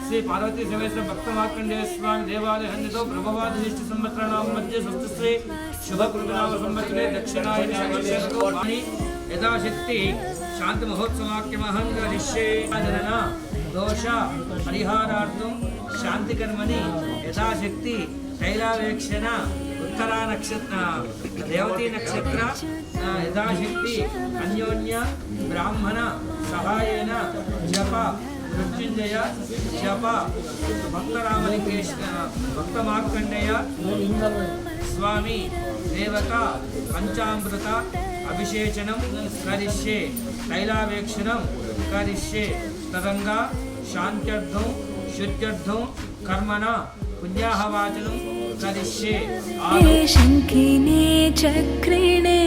श्री पार्वती समेत भक्त मार्कंडेय स्वामी देवालय हन्नितो प्रभवादिष्ट संवत्सराणां मध्ये स्वस्तिश्री शुभ कृतनाम संवत्सरे दक्षिणायने वर्षतो वाणी यथाशक्ति शांति महोत्सवाक्यमहं करिष्ये जनना दोष परिहारार्थं शांति कर्मणि यथाशक्ति तैलावेक्षण उत्तरा नक्षत्र देवती नक्षत्र यथाशक्ति अन्योन्य ब्राह्मण सहायेन जप मृत्युंजय जप भक्तरामलिंगेश्वर भक्त मार्कंडेय स्वामी देवता पंचामृत अभिषेचनं करिष्ये तैलावेक्षणं करिष्ये तदंगा शांत्यर्थं शुद्ध्यर्थं कर्मणा पुण्याहवाचनं करिष्ये शंखिने चक्रिणे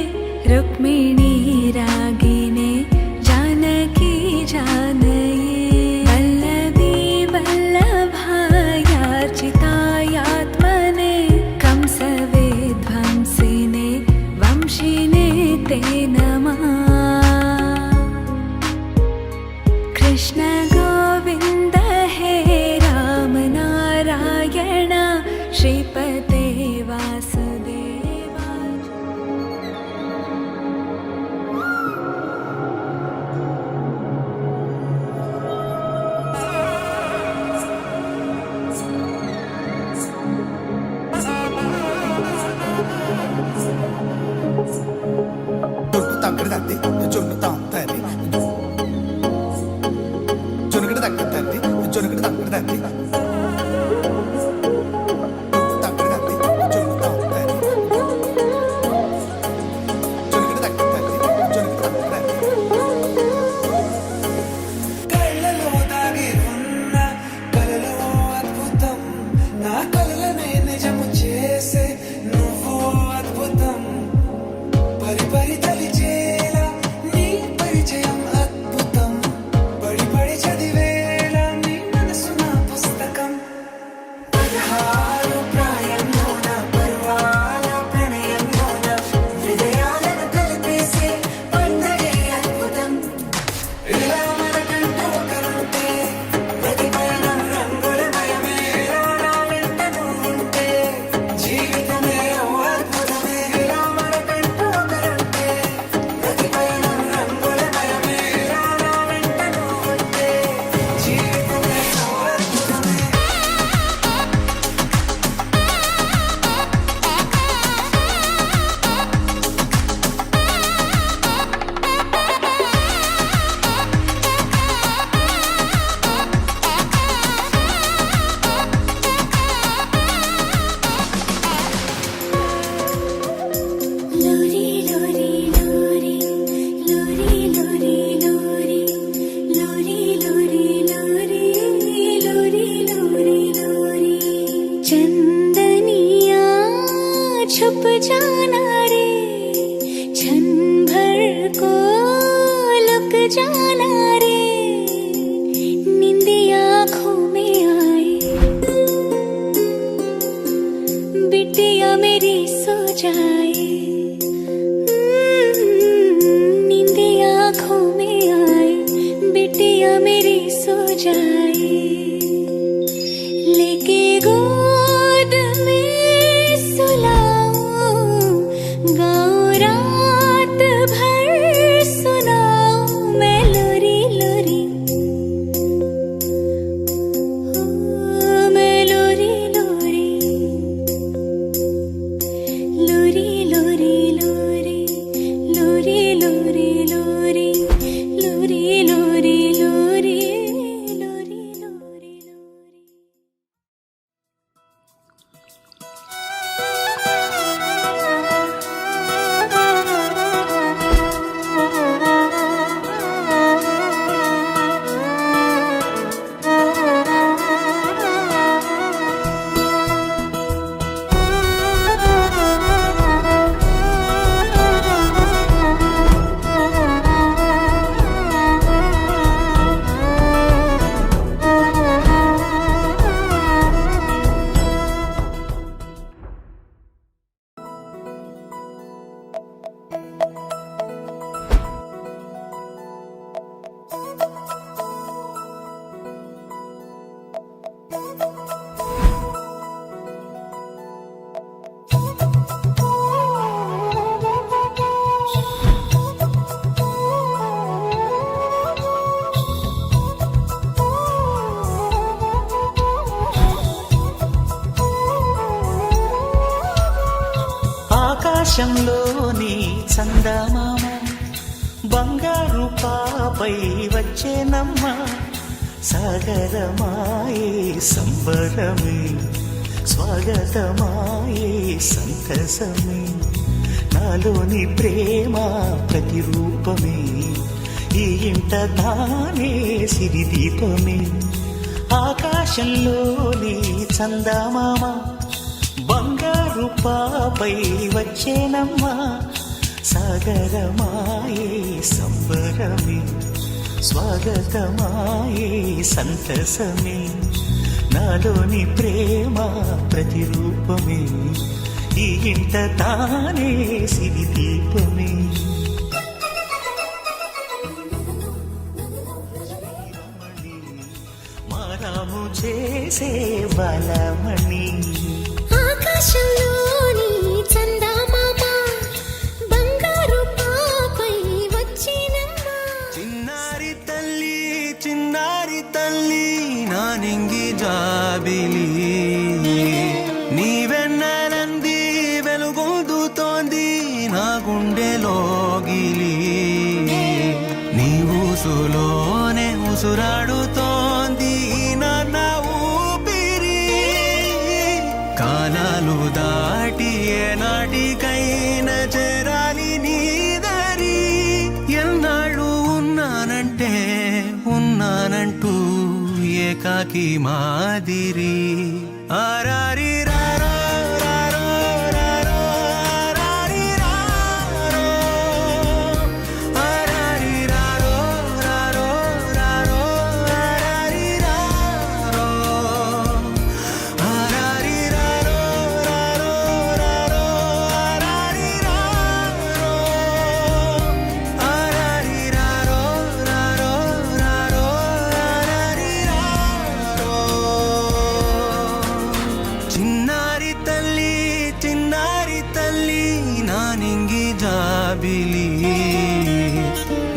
रुक्मिणी रागिने जानकी जानये चितायात्मने कंसवेध्वंसिने वंशिने ते नमः कृष्ण गोविन्द हे राम नारायण श्रीपते वासुदेवा ఆకాశంలోని చందమామ బంగారు పాపై వచ్చేనమ్మ సాగరమాయే సంబరమే స్వాగతమాయే సంతసమే నాలోని ప్రేమ ప్రతిరూపమే ఈ ఇంట తానే సిరిదీపమే ఆకాశంలోని చందమామ బంగారు పాపై వచ్చేనమ్మా సాగరమాయే సంబరమే స్వాగతమాయే సంతసమే నాలోని ప్రేమ ప్రతిరూపమే ఈ ఇంట తానే సిరిదీపమే మారాము చేసే బలమణి ఆకాశంలోని చందమామ బంగారు పాపై వచ్చినమ్మ చిన్నారి తల్లి నా నింగి జాబిలి నీవెన్నెలంది వెలుగొందుతోంది నా గుండెలోగిలి నీ ఊసులోనే ఉసురాడుతోంది నా ఊపిరి కాలాలు దాటి ఏనాటికైనా చేరాలి నీ దారి ఎన్నాళ్ళు ఉన్నానంటూ ఏకాకి మాదిరి ఆరారి రారో రారో రారో ఆరారి రారో ఆరారి రారో రారో రారో ఆరారి రారో ఆరారి రారో రారో రారో ఆరారి రారో ఆరారి రారో రారో రారో ఆరారి రారో చిన్నారి తల్లి నా నింగి జాబిలి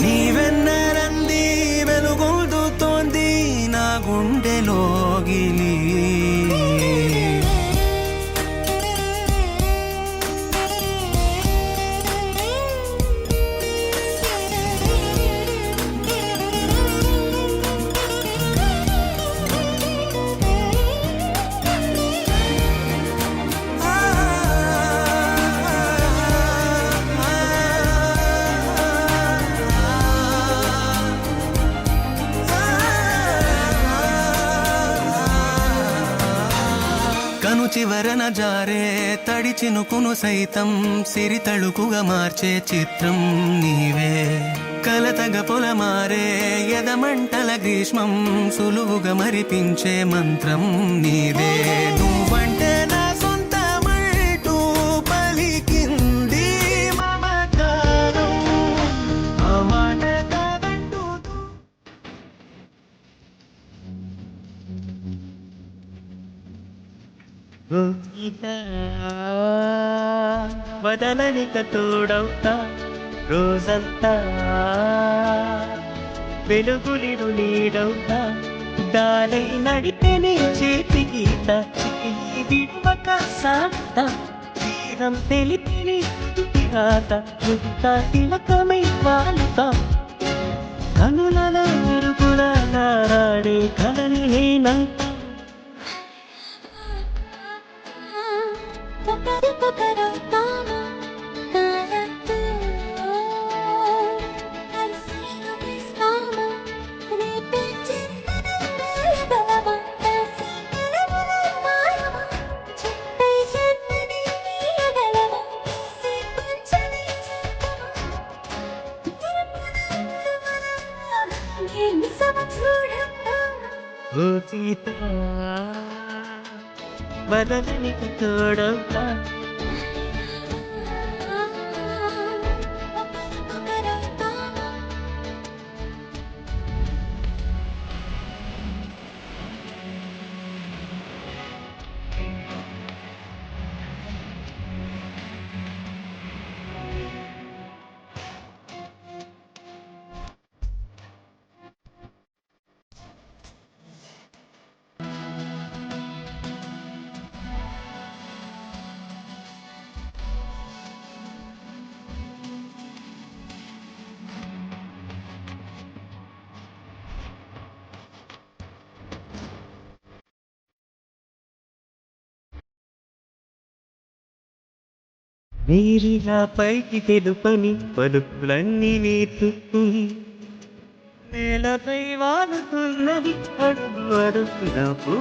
నీవెన్నరంది వెలుగొందుతోంది నా గుండెలోగిలి కను చివరన జారే తడి చినుకును సైతం సిరి తళుకుగా మార్చే చిత్రం నీవే కలతగ పొలమారే ఎదమంటల గ్రీష్మం సులువుగా మరిపించే మంత్రం నీదే నువ్వంటే నా సొంతమంటూ పలికింది మమకారం ఆ మాట కాదంటూ వదలనిక తోడవుతా రోజంతా వెలుగులిడు నీడవుతా దాలై నడిపెనే చేతి గీత చికి విడువక సాగుతా తీరం తెలిపిని రాత యుక్త తిలకమై వాలుతా కనులలో మెరుగుల నారాడే కలని నేనంతా ఓ సీతా వదలనిక తోడవుతా నీరిగా పైకి తెలుపని పలుకులన్నీ నేర్చుకుని నేలపై వాడుతున్నది అడుగు అడుగునకు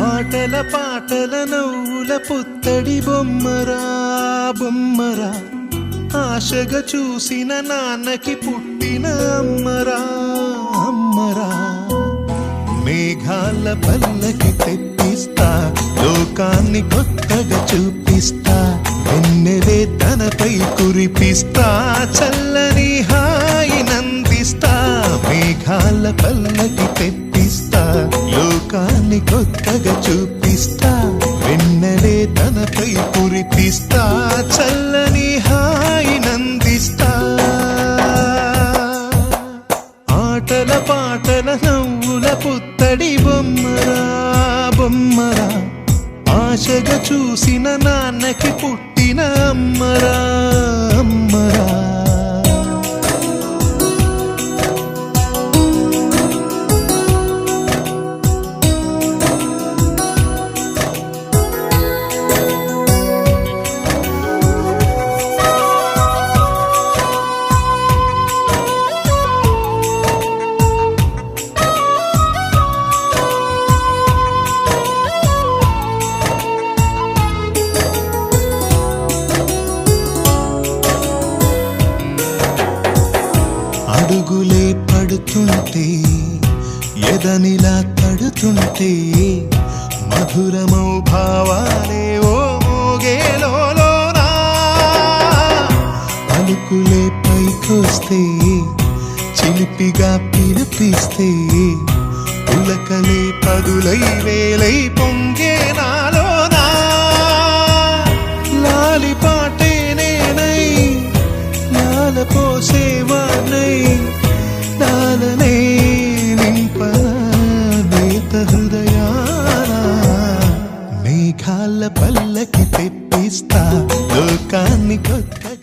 ఆటల పాటల నవ్వుల పుత్తడి బొమ్మరా బొమ్మరా ఆశగా చూసిన నాన్నకి పుట్టిన అమ్మరా అమ్మరా మేఘాల పల్లకి తెప్పిస్తా లోకాన్ని కొత్తగా చూపిస్తా వెన్నెలే తనపై కురిపిస్తా చల్లని హాయినందిస్తా మేఘాల పల్లకి తెప్పిస్తా లోకాన్ని కొత్తగా చూపిస్తా వెన్నెలే తనపై కురిపిస్తా చల్లని హాయినందిస్తా ఆటల పాటల నవ్వుల పుత్తడి బొమ్మరా బొమ్మరా ఆశగా చూసిన నాన్నకి పుట్టిన అమ్మరా అమ్మరా అడుగులే పడుతుంటే ఎదనిలా తడుతుంటే మధురమౌ భావాలే ఓ మోగేలోనా పలుకులే పైకొస్తే చిలిపిగా పిలిపిస్తే పులకలే పదులై వేలై పొంగే నాలోనా లాలి పాటే నేనై లాల పోసేవానై నాలనే నింపనేత హృదయాన మేఘాల పల్లకి తెప్పిస్తా లోకాన్ని కొత్తగా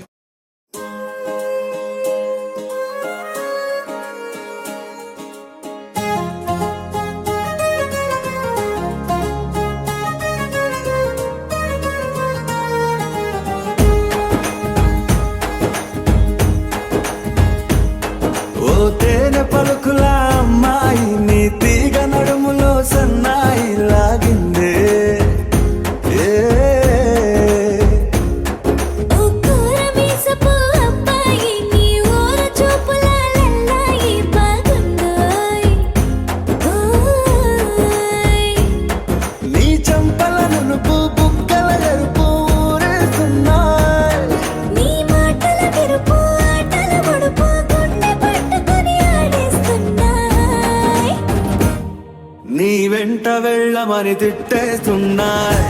వెళ్ళమని తిట్టేస్తున్నాయి,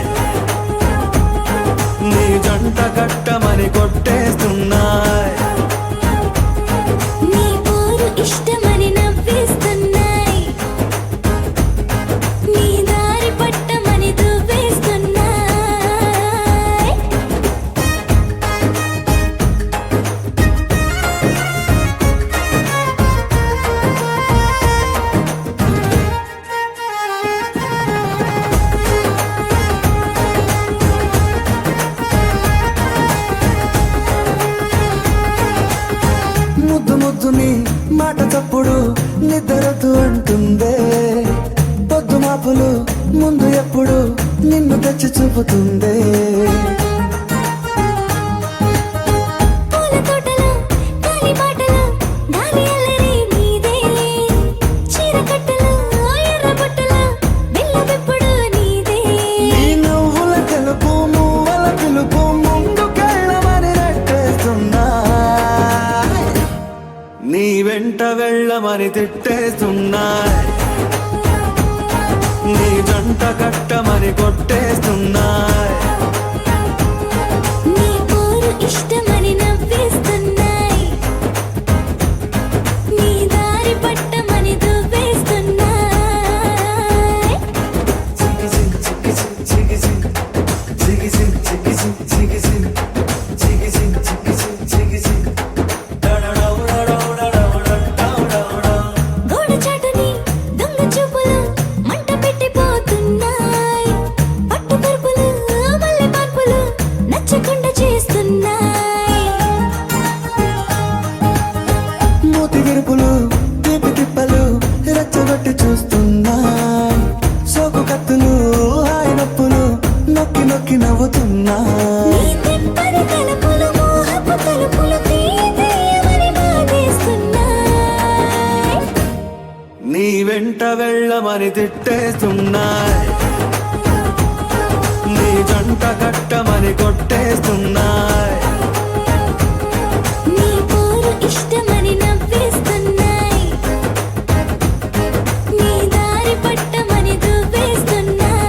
నీ జంట కట్టమని కొట్టేస్తున్నాయి. నీ పోరు ఇష్టమని నవ్విస్తున్నాయి, నీ దారి పట్టమని దువ్వేస్తున్నాయి. ముద్దు ముద్దుని మాట తప్పుడు నిద్రతు అంటుందే, పొద్దు మాపులు ముందు ఎప్పుడు నిన్ను తెచ్చి చూపుతుందే. పూల తోటలో గాలి బాటలో గాలి అల్లరి నీదే, చీర కట్టలో ఎర్ర బొట్టులో బెల్ల వెప్పుడు నీదే. నీ నువ్వుల తెలుపు నువ్వుల పిలుపు ముందుకెళ్ళమని నెట్టేస్తున్నా, నీ వెంట వెళ్ళమని తిట్టేస్తున్నాయి, నీ జంట కట్టమని కొట్టేస్తున్నాయి. నీ పోరు ఇష్టమని నవ్విస్తున్నాయి, నీ దారి పట్టమని దువ్వేస్తున్నాయి. గోడ చాటుని దొంగ చూపులు మంట పెట్టిపోతున్నాయి, పట్టు పరుపులు మల్లె పార్పులు నచ్చకుండా చేస్తున్నాయి. మూతి విరుపులు తీపి తిప్పలు రెచ్చగొట్టి చూస్తున్నాయి, సోకు కత్తులు హాయి నొప్పులు నొక్కి నొక్కి నవ్వుతున్నాయి. నీ తిప్పని తలుపులు మోహపు తలుపులు తీయమని బాధేస్తున్నాయి. నీ వెంట వెళ్ళమని తిట్టేస్తున్నాయి, నీ జంట కట్టమని కొట్టేస్తున్నాయి. నీ పోరు ఇష్టమని నవ్విస్తున్నాయి, నీ దారి పట్టమని దువ్వేస్తున్నాయి.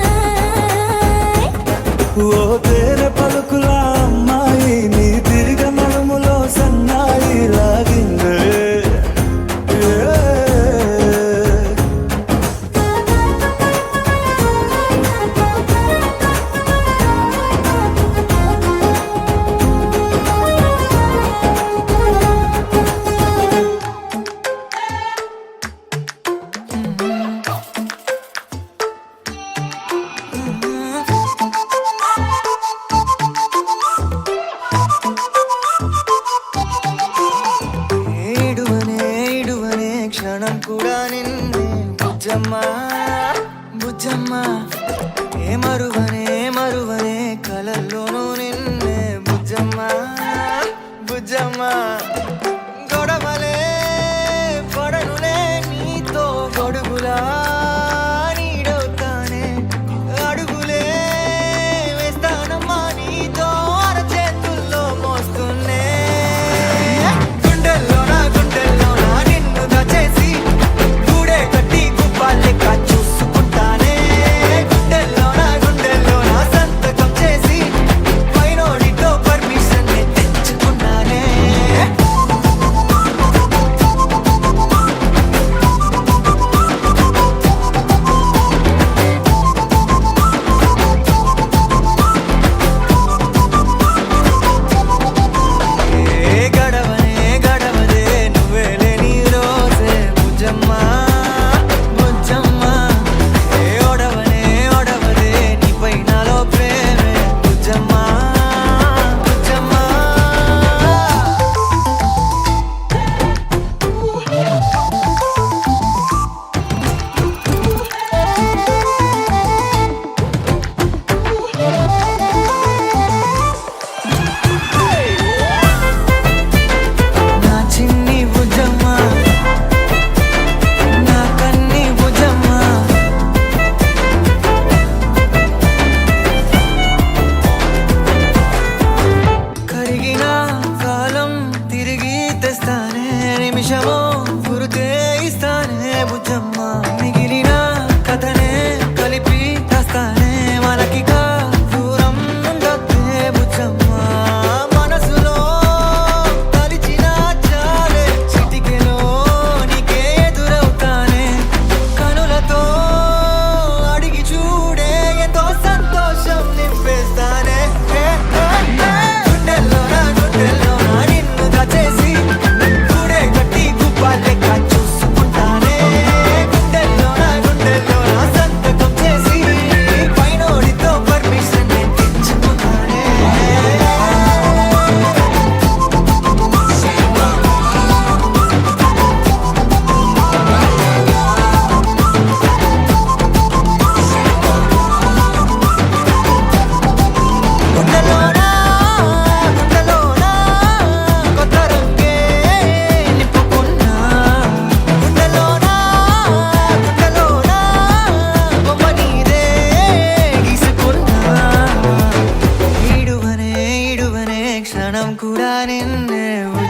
ఓ తేనె పలుకుల అమ్మాయి నీ తిరిగ నడుములో సన్నాయి లాగిందే.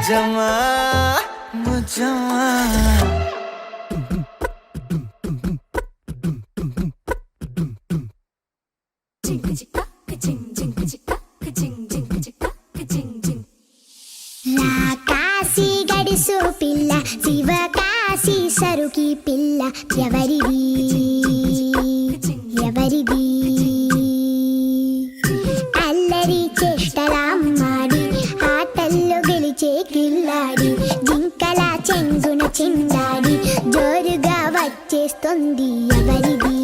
ముజమా ముజమా కాశీ గడిసు పిల్ల శివ కాశీ సరుకి పిల్ల ఎవరిది ఎవరిది అల్లరి చేష్టలామ్మాడి ఆటల్లో గెలిచే కిల్లాడి జింకల చెంగున చిందాడి జోరుగా వచ్చేస్తుంది ఎవరిది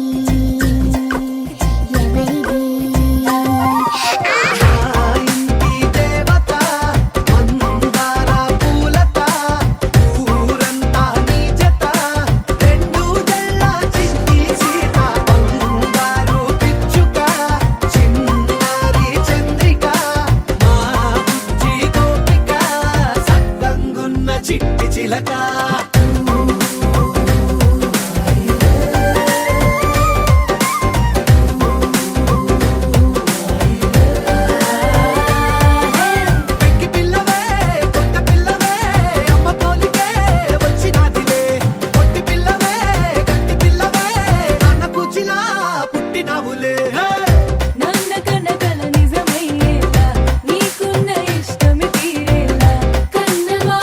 ఎవరిది చిట్టి చిలక పెంకి పిల్లవే కొత్త పిల్లవే అమ్మ పోలికే వచ్చినాదిలే పొట్టి పిల్లవే గట్టి పిల్లవే నాన్న కూచిలా పుట్టినవులే నన్న కనకల నిజమయ్యేలా నీకున్న ఇష్టమి తీరేలా కన్నవా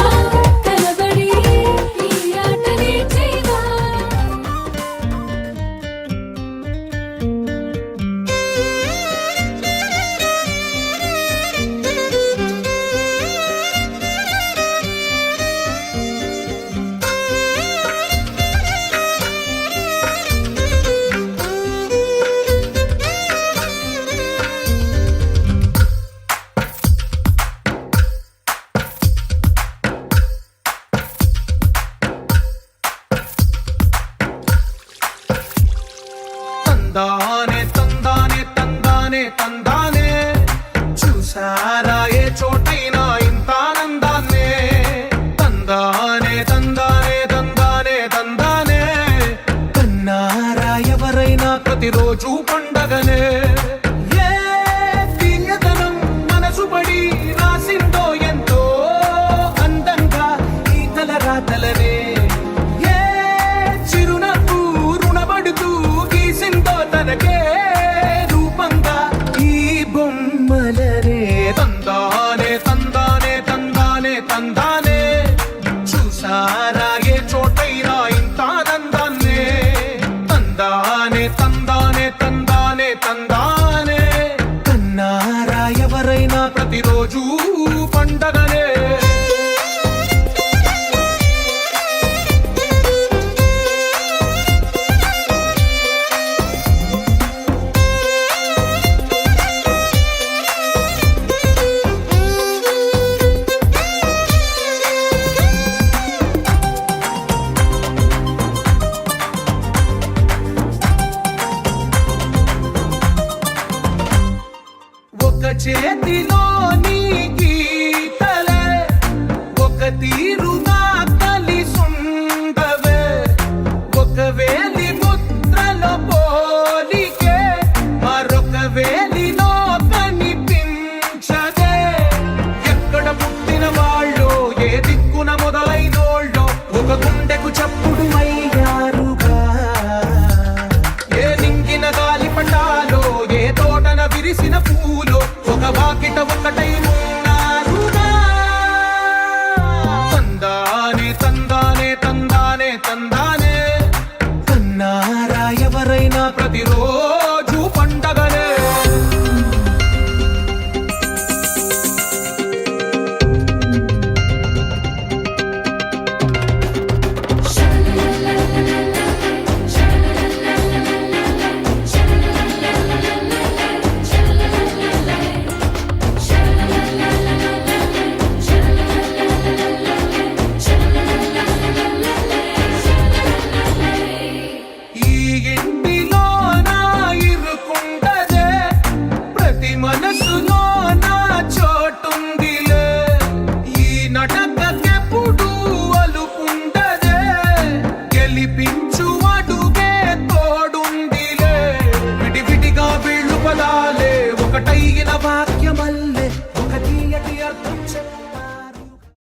కనబడి ఈ ఆట నేర్చేవా తందానే తందానే తందానే తందానే చూసారా ఏ చోటైనా ఇంత ఆనందాన్నే తందానే తందానే తందానే తందానే కన్నారా ఎవరైనా ప్రతిరోజు పండగనే ఏ తీయదనం మనసు పడి రాసిందో ఎంతో అందంగా ఈ తల రాతలనే ఏ చిరునవ్వు రుణపడుతూ గీసిందో తనకే రూపంగా ఈ బొమ్మలనే తందానే తందానే తందానే తందానే చూసారా ఏ చోటైనా ఇంత ఆనందాన్నే తందానే తందానే తందానే తందానే కన్నారా ఎవరైనా ప్రతిరోజు పండగనే ఒక చేతిలో నీ గీతలే ఒక తీ